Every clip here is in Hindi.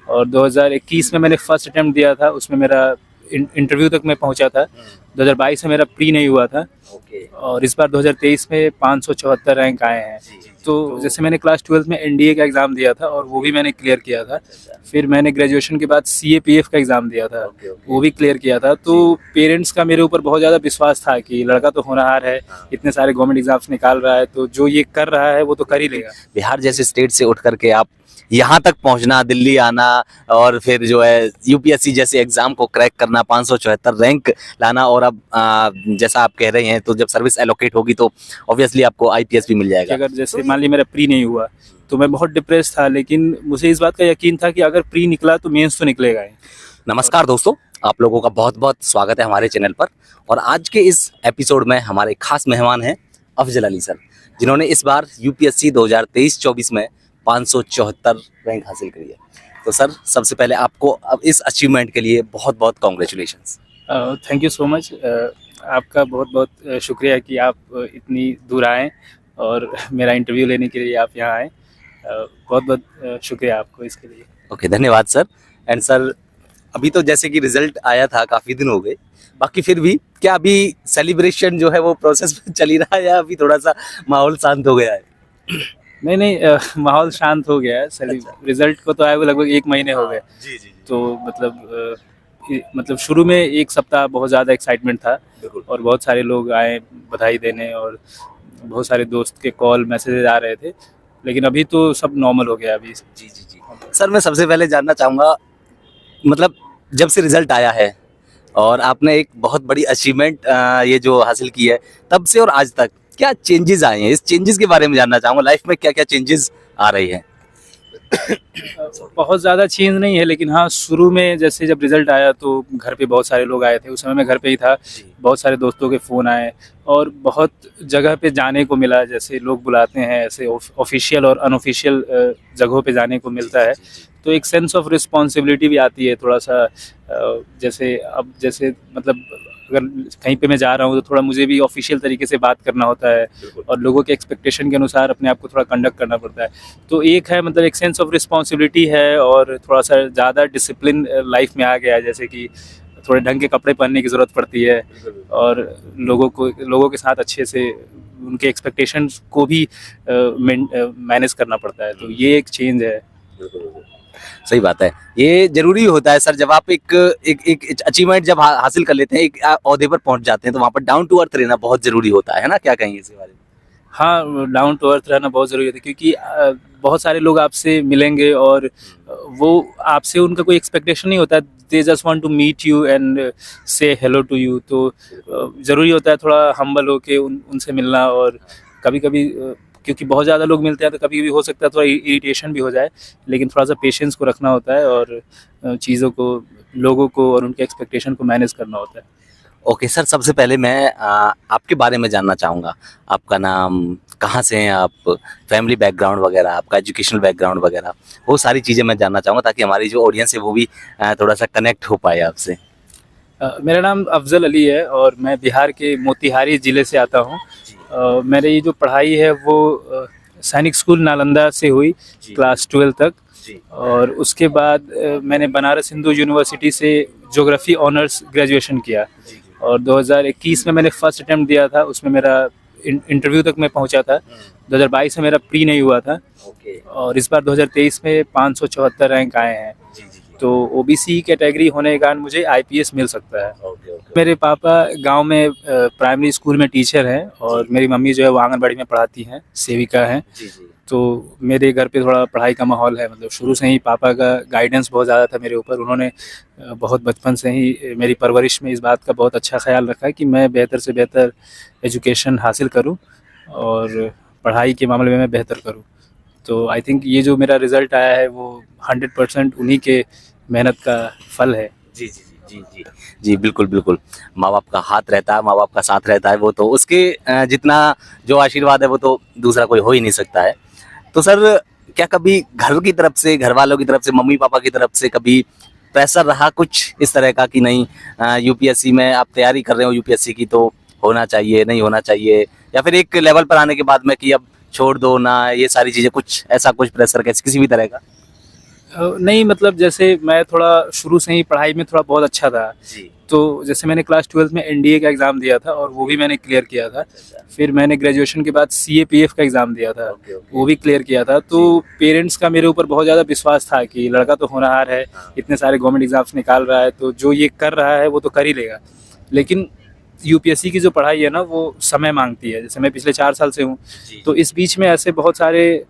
और 2021 में मैंने फर्स्ट अटेम्प्ट दिया था, उसमें मेरा इंटरव्यू तक मैं पहुंचा था। 2022 में मेरा प्री नहीं हुआ था ओके। और इस बार 2023 में 574 रैंक आए हैं। तो जैसे मैंने क्लास 12 में एनडीए का एग्ज़ाम दिया था और वो भी मैंने क्लियर किया था। फिर मैंने ग्रेजुएशन के बाद सीएपीएफ का एग्ज़ाम दिया था, वो भी क्लियर किया था। तो पेरेंट्स का मेरे ऊपर बहुत ज़्यादा विश्वास था कि लड़का तो होनहार है, इतने सारे गवर्नमेंट एग्जाम्स निकाल रहा है, तो जो ये कर रहा है वो तो कर ही लेगा। बिहार जैसे स्टेट से उठ करके आप यहाँ तक पहुँचना, दिल्ली आना और फिर जो है यूपीएससी जैसे एग्जाम को क्रैक करना, 574 रैंक लाना, और अब जैसा आप कह रहे हैं तो जब सर्विस एलोकेट होगी तो ऑब्वियसली आपको आईपीएस भी मिल कि जाएगा। अगर जैसे मान ली मेरा प्री नहीं हुआ तो मैं बहुत डिप्रेस था, लेकिन मुझे इस बात का यकीन था कि अगर प्री निकला तो मेंस तो निकलेगा ही। नमस्कार दोस्तों, आप लोगों का बहुत बहुत स्वागत है हमारे चैनल पर। और आज के इस एपिसोड में हमारे खास मेहमान हैं अफजल अली सर, जिन्होंने इस बार यूपीएससी 2023-24 में 574 रैंक हासिल करी है। तो सर, सबसे पहले आपको अब इस अचीवमेंट के लिए बहुत बहुत congratulations. Thank you so much. आपका बहुत बहुत शुक्रिया कि आप इतनी दूर आए और मेरा इंटरव्यू लेने के लिए आप यहाँ आए। बहुत बहुत शुक्रिया आपको इसके लिए। ओके, धन्यवाद सर। एंड सर, अभी तो जैसे कि रिजल्ट आया था, काफ़ी दिन हो गए, बाकी फिर भी क्या अभी सेलिब्रेशन जो है वो प्रोसेस चल ही रहा है या अभी थोड़ा सा माहौल शांत हो गया है? नहीं, माहौल शांत हो गया है। रिजल्ट को तो आए हुए लगभग 1 महीने हो गए। जी जी। तो मतलब शुरू में 1 सप्ताह बहुत ज़्यादा एक्साइटमेंट था और बहुत सारे लोग आए बधाई देने और बहुत सारे दोस्त के कॉल मैसेजेस आ रहे थे, लेकिन अभी तो सब नॉर्मल हो गया अभी। जी जी जी। सर, मैं सबसे पहले जानना चाहूँगा, मतलब जब से रिजल्ट आया है और आपने एक बहुत बड़ी अचीवमेंट ये जो हासिल की है, तब से और आज तक क्या चेंजेस आए हैं, इस चेंजेस के बारे में जानना चाहूँगा। लाइफ में क्या क्या चेंजेस आ रही हैं? बहुत ज़्यादा चेंज नहीं है, लेकिन हाँ, शुरू में जैसे जब रिज़ल्ट आया तो घर पे बहुत सारे लोग आए थे। उस समय मैं घर पे ही था। बहुत सारे दोस्तों के फ़ोन आए और बहुत जगह पे जाने को मिला, जैसे लोग बुलाते हैं ऐसे ऑफिशियल और अनऑफिशियल जगहों पे जाने को मिलता है। तो एक सेंस ऑफ रिस्पॉन्सिबिलिटी भी आती है थोड़ा सा। जैसे मतलब अगर कहीं पे मैं जा रहा हूँ तो थोड़ा मुझे भी ऑफिशियल तरीके से बात करना होता है और लोगों के एक्सपेक्टेशन के अनुसार अपने आप को थोड़ा कंडक्ट करना पड़ता है। तो एक है, मतलब एक सेंस ऑफ रिस्पॉन्सिबिलिटी है और थोड़ा सा ज़्यादा डिसिप्लिन लाइफ में आ गया है, जैसे कि थोड़े ढंग के कपड़े पहनने की ज़रूरत पड़ती है और लोगों के साथ अच्छे से उनके एक्सपेक्टेशंस को भी मैनेज करना पड़ता है। तो ये एक चेंज है। सही बात है, ये जरूरी होता है सर। जब आप एक अचीवमेंट जब हासिल कर लेते हैं, एक ओहदे पर पहुंच जाते हैं, तो वहाँ पर डाउन टू अर्थ रहना बहुत जरूरी होता है ना? क्या कहेंगे इसके बारे में? हाँ, डाउन टू अर्थ रहना बहुत ज़रूरी होता है, क्योंकि बहुत सारे लोग आपसे मिलेंगे और वो आपसे उनका कोई एक्सपेक्टेशन नहीं होता। They just want to meet you and say hello to you. तो ज़रूरी होता है थोड़ा हम्बल होके उनसे मिलना। और कभी कभी क्योंकि बहुत ज़्यादा लोग मिलते हैं तो कभी कभी हो सकता है थोड़ा इरिटेशन भी हो जाए, लेकिन थोड़ा सा पेशेंस को रखना होता है और चीज़ों को, लोगों को और उनके एक्सपेक्टेशन को मैनेज करना होता है। ओके सर, सबसे पहले मैं आपके बारे में जानना चाहूँगा। आपका नाम, कहाँ से हैं आप, फैमिली बैकग्राउंड वगैरह, आपका एजुकेशनल बैकग्राउंड वगैरह, वो सारी चीज़ें मैं जानना चाहूँगा ताकि हमारी जो ऑडियंस है वो भी थोड़ा सा कनेक्ट हो पाए आपसे। मेरा नाम अफजल अली है और मैं बिहार के मोतिहारी ज़िले से आता हूँ। मेरी ये जो पढ़ाई है वो सैनिक स्कूल नालंदा से हुई क्लास 12 तक। और उसके बाद मैंने बनारस हिंदू यूनिवर्सिटी से ज्योग्राफी ऑनर्स ग्रेजुएशन किया और 2021 में मैंने फर्स्ट अटेम्प्ट दिया था, उसमें मेरा इंटरव्यू तक मैं पहुंचा था। 2022 में मेरा प्री नहीं हुआ था और इस बार 2023 में 574 रैंक आए हैं। तो ओबीसी कैटेगरी होने के कारण मुझे आईपीएस मिल सकता है। मेरे पापा गांव में प्राइमरी स्कूल में टीचर हैं और मेरी मम्मी जो है वो आंगनबाड़ी में पढ़ाती हैं, सेविका हैं। तो मेरे घर पे थोड़ा पढ़ाई का माहौल है। मतलब शुरू से ही पापा का गाइडेंस बहुत ज़्यादा था मेरे ऊपर। उन्होंने बहुत बचपन से ही मेरी परवरिश में इस बात का बहुत अच्छा ख्याल रखा है कि मैं बेहतर से बेहतर एजुकेशन हासिल करूं और पढ़ाई के मामले में मैं बेहतर करूं। तो आई थिंक ये जो मेरा रिज़ल्ट आया है वो 100% उन्हीं के मेहनत का फल है। जी जी जी जी जी, बिल्कुल बिल्कुल। माँ बाप का हाथ रहता है, माँ बाप का साथ रहता है, वो तो उसके जितना जो आशीर्वाद है वो तो दूसरा कोई हो ही नहीं सकता है। तो सर, क्या कभी घर की तरफ से, घर वालों की तरफ से, मम्मी पापा की तरफ से कभी प्रेशर रहा कुछ इस तरह का कि नहीं यूपीएससी में आप तैयारी कर रहे हो, यूपीएससी की तो होना चाहिए, नहीं होना चाहिए, या फिर एक लेवल पर आने के बाद में कि अब छोड़ दो ना, ये सारी चीज़ें, कुछ ऐसा कुछ प्रेशर कैसे किसी भी तरह का? नहीं, मतलब जैसे मैं थोड़ा शुरू से ही पढ़ाई में थोड़ा बहुत अच्छा था। जी। तो जैसे मैंने क्लास 12th में एनडीए का एग्ज़ाम दिया था और वो भी मैंने क्लियर किया था। अच्छा। फिर मैंने ग्रेजुएशन के बाद सीएपीएफ का एग्ज़ाम दिया था, ओके, ओके। वो भी क्लियर किया था। तो पेरेंट्स का मेरे ऊपर बहुत ज़्यादा विश्वास था कि लड़का तो होनहार है, हाँ। इतने सारे गवर्नमेंट एग्ज़ाम्स निकाल रहा है, तो जो ये कर रहा है वो तो कर ही लेगा। लेकिन यूपीएससी की जो पढ़ाई है ना, वो समय मांगती है। जैसे मैं पिछले 4 साल से हूँ, जी, तो इस बीच में ऐसे बहुत सारे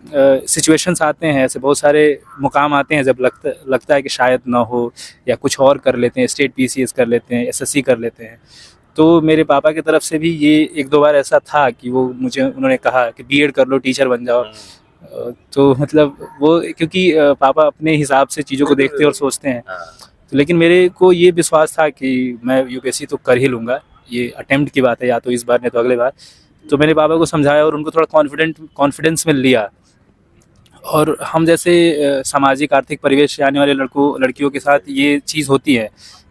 सिचुएशंस आते हैं, ऐसे बहुत सारे मुकाम आते हैं जब लगता है कि शायद ना हो, या कुछ और कर लेते हैं, स्टेट पीसीएस कर लेते हैं, एसएससी कर लेते हैं। तो मेरे पापा की तरफ से भी ये 1-2 बार ऐसा था कि वो मुझे उन्होंने कहा कि बीएड कर लो, टीचर बन जाओ। तो मतलब वो, क्योंकि पापा अपने हिसाब से चीज़ों को देखते हैं और सोचते हैं। हाँ। तो लेकिन मेरे को ये विश्वास था कि मैं यूपीएससी तो कर ही लूँगा, ये अटेम्प्ट की बात है, या तो इस बार नहीं तो अगले बार। तो मैंने पापा को समझाया और उनको थोड़ा कॉन्फिडेंस में लिया। और हम जैसे सामाजिक आर्थिक परिवेश से आने वाले लड़कियों के साथ ये चीज़ होती है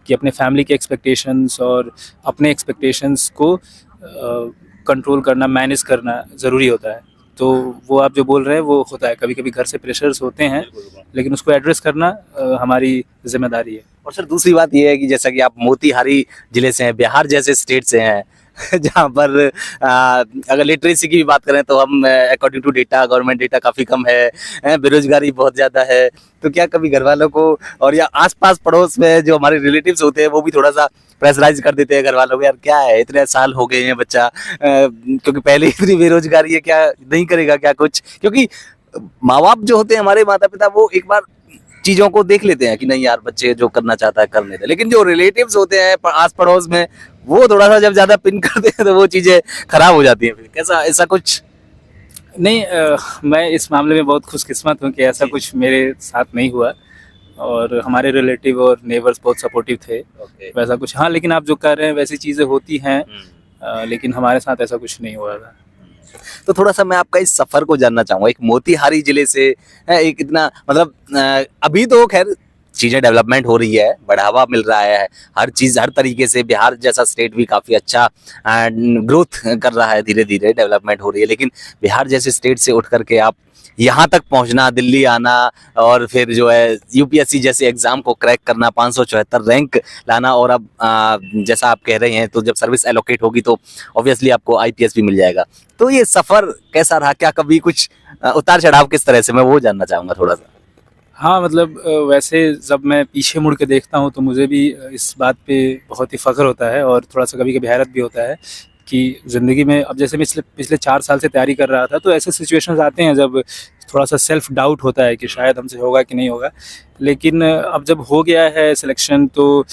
कि अपने फैमिली के एक्सपेक्टेशंस और अपने एक्सपेक्टेशंस को कंट्रोल करना, मैनेज करना ज़रूरी होता है। तो वो आप जो बोल रहे हैं वो होता है, कभी कभी घर से प्रेशर्स होते हैं, लेकिन उसको एड्रेस करना हमारी जिम्मेदारी है। और सर दूसरी बात ये है कि जैसा कि आप मोतीहारी जिले से हैं, बिहार जैसे स्टेट से हैं, जहाँ पर अगर लिटरेसी की भी बात करें तो हम according to data, government data काफ़ी कम है, बेरोजगारी बहुत ज़्यादा है। तो क्या कभी घर वालों को और या आसपास पड़ोस में जो हमारे रिलेटिव्स होते हैं वो भी थोड़ा सा प्रेशराइज कर देते हैं घर वालों को, यार क्या है इतने साल हो गए हैं बच्चा, क्योंकि पहले इतनी बेरोजगारी है, क्या नहीं करेगा क्या कुछ? क्योंकि माँ बाप जो होते हैं, हमारे माता पिता, वो एक बार चीजों को देख लेते हैं कि नहीं यार बच्चे जो करना चाहता है करने दे, लेकिन जो रिलेटिव्स होते हैं आस पड़ोस में, वो थोड़ा सा जब ज्यादा पिन करते हैं तो वो चीजें खराब हो जाती हैं। फिर कैसा ऐसा कुछ? नहीं, मैं इस मामले में बहुत खुशकिस्मत हूँ कि ऐसा कुछ मेरे साथ नहीं हुआ, और हमारे रिलेटिव और नेबर्स बहुत सपोर्टिव थे। वैसा कुछ, हाँ, लेकिन आप जो कह रहे हैं वैसी चीज़ें होती हैं, लेकिन हमारे साथ ऐसा कुछ नहीं हुआ था। तो थोड़ा सा मैं आपका इस सफर को जानना चाहूंगा, एक मोतीहारी जिले से एक इतना मतलब अभी तो खैर चीजें डेवलपमेंट हो रही है, बढ़ावा मिल रहा है, हर चीज हर तरीके से बिहार जैसा स्टेट भी काफी अच्छा ग्रोथ कर रहा है, धीरे धीरे डेवलपमेंट हो रही है। लेकिन बिहार जैसे स्टेट से उठ करके आप यहाँ तक पहुँचना, दिल्ली आना, और फिर जो है यूपीएससी जैसे एग्जाम को क्रैक करना, 574 रैंक लाना, और अब जैसा आप कह रहे हैं तो जब सर्विस एलोकेट होगी तो ऑब्वियसली आपको आईपीएस भी मिल जाएगा। तो ये सफर कैसा रहा? क्या कभी कुछ उतार चढ़ाव किस तरह से, मैं वो जानना चाहूंगा थोड़ा सा। हाँ, मतलब वैसे जब मैं पीछे मुड़ के देखता हूँ तो मुझे भी इस बात पे बहुत ही फ़ख्र होता है, और थोड़ा सा कभी कभी हैरत भी होता है कि ज़िंदगी में, अब जैसे मैं पिछले 4 साल से तैयारी कर रहा था, तो ऐसे सिचुएशंस आते हैं जब थोड़ा सा सेल्फ डाउट होता है कि शायद हमसे होगा कि नहीं होगा। लेकिन अब जब हो गया है सिलेक्शन तो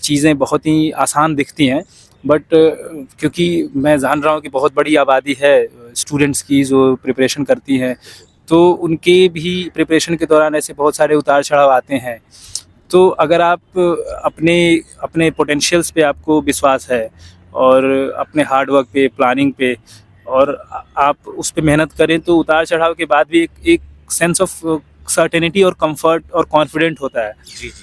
चीज़ें बहुत ही आसान दिखती हैं। बट क्योंकि मैं जान रहा हूँ कि बहुत बड़ी आबादी है स्टूडेंट्स की जो प्रिपरेशन करती हैं, तो उनके भी प्रिपरेशन के दौरान ऐसे बहुत सारे उतार चढ़ाव आते हैं। तो अगर आप अपने अपने पोटेंशियल्स पे आपको विश्वास है, और अपने हार्ड वर्क पे, प्लानिंग पे, और आप उस पे मेहनत करें, तो उतार चढ़ाव के बाद भी एक सेंस ऑफ सर्टेनिटी और कंफर्ट और कॉन्फिडेंट होता है।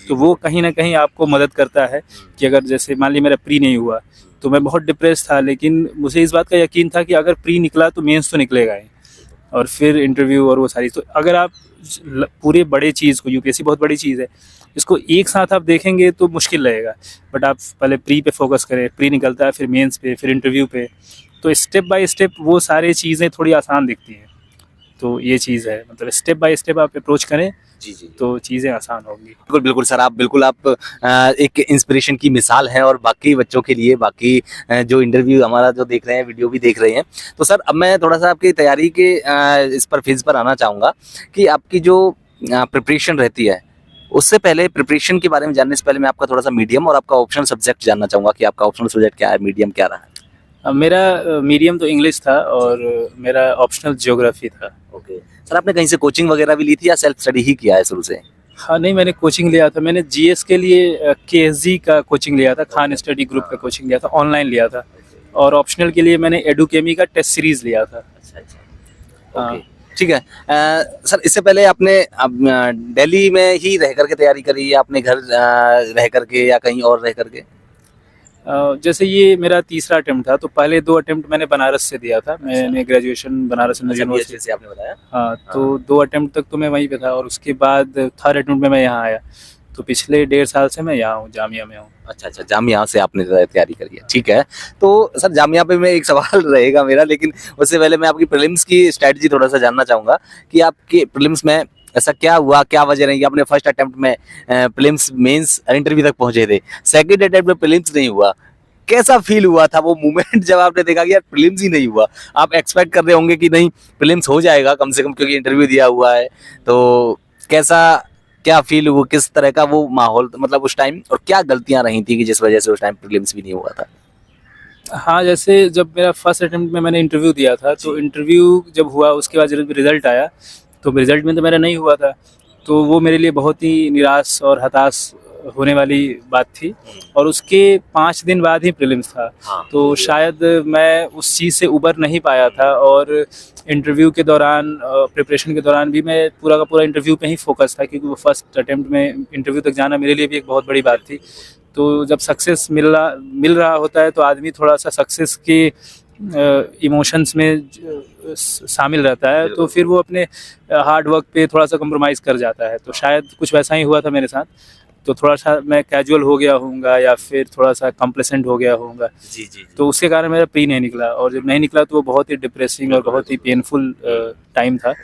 तो वो कहीं ना कहीं आपको मदद करता है कि अगर जैसे मान ली मेरा प्री नहीं हुआ तो मैं बहुत डिप्रेस था, लेकिन मुझे इस बात का यकीन था कि अगर प्री निकला तो मेंस तो निकलेगा ही, और फिर इंटरव्यू और वो सारी। तो अगर आप पूरे बड़े चीज़ को, यूपीएससी बहुत बड़ी चीज़ है, इसको एक साथ आप देखेंगे तो मुश्किल रहेगा। बट आप पहले प्री पे फोकस करें, प्री निकलता है, फिर मेंस पे, फिर इंटरव्यू पे, तो स्टेप बाय स्टेप वो सारी चीज़ें थोड़ी आसान दिखती हैं। तो ये चीज़ है, मतलब स्टेप बाय स्टेप आप अप्रोच करें जी जी, तो चीज़ें आसान होंगी। बिल्कुल बिल्कुल सर, आप एक इंस्पिरेशन की मिसाल हैं, और बाकी बच्चों के लिए, बाकी जो इंटरव्यू हमारा जो देख रहे हैं, वीडियो भी देख रहे हैं। तो सर अब मैं थोड़ा सा आपकी तैयारी के इस पर फेज पर आना चाहूँगा कि आपकी जो प्रिपरेशन रहती है, उससे पहले प्रिपरेशन के बारे में जानने से पहले मैं आपका थोड़ा सा मीडियम और आपका ऑप्शनल सब्जेक्ट जानना चाहूँगा कि आपका ऑप्शनल सब्जेक्ट क्या है, मीडियम क्या रहा है? मेरा मीडियम तो इंग्लिश था, और मेरा ऑप्शनल ज्योग्राफी था। ओके सर, आपने कहीं से कोचिंग वगैरह भी ली थी या सेल्फ स्टडी ही किया है शुरू से? हाँ, नहीं, मैंने कोचिंग लिया था। मैंने जीएस के लिए केएसजी का कोचिंग लिया था, खान स्टडी ग्रुप का कोचिंग लिया था, ऑनलाइन लिया था। और ऑप्शनल के लिए मैंने एडुकेमी का टेस्ट सीरीज लिया था। अच्छा अच्छा, ओके ठीक है। सर इससे पहले आपने दिल्ली में ही रह करके तैयारी करी, या अपने घर रह करके, या कहीं और रह करके? जैसे ये मेरा तीसरा अटेम्प्ट था, तो पहले 2 अटेम्प्ट मैंने बनारस से दिया था। मैंने ग्रेजुएशन बनारस हिंदू अच्छा, यूनिवर्सिटी BHS से आपने बताया। हाँ, तो 2 अटेम्प्ट तक तो मैं वहीं पे था और उसके बाद थर्ड अटेम्प्ट में मैं यहाँ आया। तो पिछले 1.5 साल से मैं यहाँ हूँ, जामिया में हूँ। अच्छा अच्छा, जामिया से आपने तैयारी करी है, ठीक है। तो सर जामिया पे मैं एक सवाल रहेगा मेरा, लेकिन उससे पहले मैं आपकी प्रीलिम्स की स्ट्रेटजी थोड़ा सा जानना चाहूँगा कि आपके प्रीलिम्स में ऐसा क्या हुआ, क्या वजह रही कि आपने फर्स्ट अटेम्प्ट में प्रीलिम्स मेंस इंटरव्यू तक पहुंचे थे, सेकंड अटेम्प्ट में प्रीलिम्स नहीं हुआ, कैसा फील हुआ था वो मोमेंट जब आपने देखा कि यार प्रीलिम्स ही नहीं हुआ? आप एक्सपेक्ट कर रहे होंगे कि नहीं प्रीलिम्स हो जाएगा कम से कम, क्योंकि इंटरव्यू दिया हुआ है। तो कैसा, क्या फील हुआ, किस तरह का वो माहौल मतलब उस टाइम, और क्या गलतियां रही थी कि जिस वजह से उस टाइम प्रीलिम्स भी नहीं हुआ था? हाँ, जैसे जब मेरा फर्स्ट अटेम्प्ट में मैंने इंटरव्यू दिया था, तो इंटरव्यू जब हुआ उसके बाद जब रिज़ल्ट आया, तो रिज़ल्ट में तो मेरा नहीं हुआ था। तो वो मेरे लिए बहुत ही निराश और हताश होने वाली बात थी और उसके 5 दिन बाद ही प्रीलिम्स था। हाँ। तो शायद मैं उस चीज़ से उबर नहीं पाया था और इंटरव्यू के दौरान प्रिपरेशन के दौरान भी मैं पूरा का पूरा इंटरव्यू पे ही फोकस था, क्योंकि वो फर्स्ट अटेम्प्ट में इंटरव्यू तक जाना मेरे लिए भी एक बहुत बड़ी बात थी। तो जब सक्सेस मिल रहा होता है तो आदमी थोड़ा सा सक्सेस के इमोशंस में शामिल रहता है, तो फिर वो अपने हार्ड वर्क पे थोड़ा सा कंप्रोमाइज़ कर जाता है। तो शायद कुछ वैसा ही हुआ था मेरे साथ। तो थोड़ा सा मैं कैजुअल हो गया होऊंगा या फिर थोड़ा सा कंप्लेसेंट हो गया होऊंगा, जी जी जी। तो उसके कारण मेरा प्री नहीं निकला। और जब नहीं निकला तो वो बहुत ही डिप्रेसिंग और बहुत ही पेनफुल टाइम था।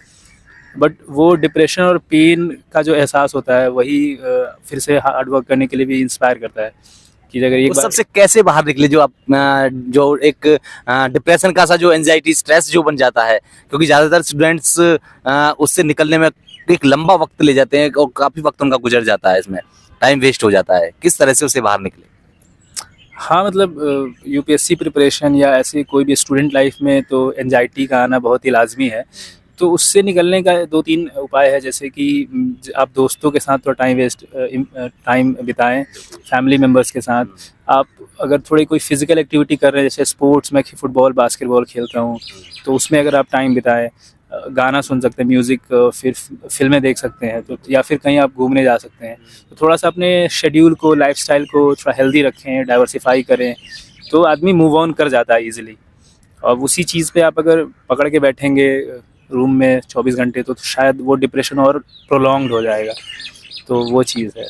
बट वो डिप्रेशन और पेन का जो एहसास होता है वही फिर से हार्ड वर्क करने के लिए भी इंस्पायर करता है कि अगर एक उस बार सबसे कैसे बाहर निकले, जो आप जो एक डिप्रेशन का सा जो एंजाइटी स्ट्रेस जो बन जाता है, क्योंकि ज्यादातर स्टूडेंट्स उससे निकलने में एक लंबा वक्त ले जाते हैं और काफी वक्त उनका गुजर जाता है, इसमें टाइम वेस्ट हो जाता है, किस तरह से उससे बाहर निकले? हाँ, मतलब यूपीएससी प्रिपरेशन या ऐसे कोई भी स्टूडेंट लाइफ में तो एंजाइटी का आना बहुत ही लाजमी है। तो उससे निकलने का 2-3 उपाय है, जैसे कि आप दोस्तों के साथ थोड़ा टाइम बिताएं, फैमिली मेम्बर्स के साथ। आप अगर थोड़ी कोई फिजिकल एक्टिविटी कर रहे हैं, जैसे स्पोर्ट्स, मैं फुटबॉल बास्केटबॉल खेलता हूँ, तो उसमें अगर आप टाइम बिताएं, गाना सुन सकते हैं, म्यूज़िक, फिर फिल्में देख सकते हैं, तो या फिर कहीं आप घूमने जा सकते हैं। तो थोड़ा सा अपने शेड्यूल को, लाइफस्टाइल को थोड़ा हेल्दी रखें, डाइवर्सिफाई करें, तो आदमी मूव ऑन कर जाता है ईजिली। और उसी चीज़ पे आप अगर पकड़ के बैठेंगे रूम में 24 घंटे, तो शायद वो डिप्रेशन और प्रोलॉन्ग्ड हो जाएगा। तो वो चीज़ है।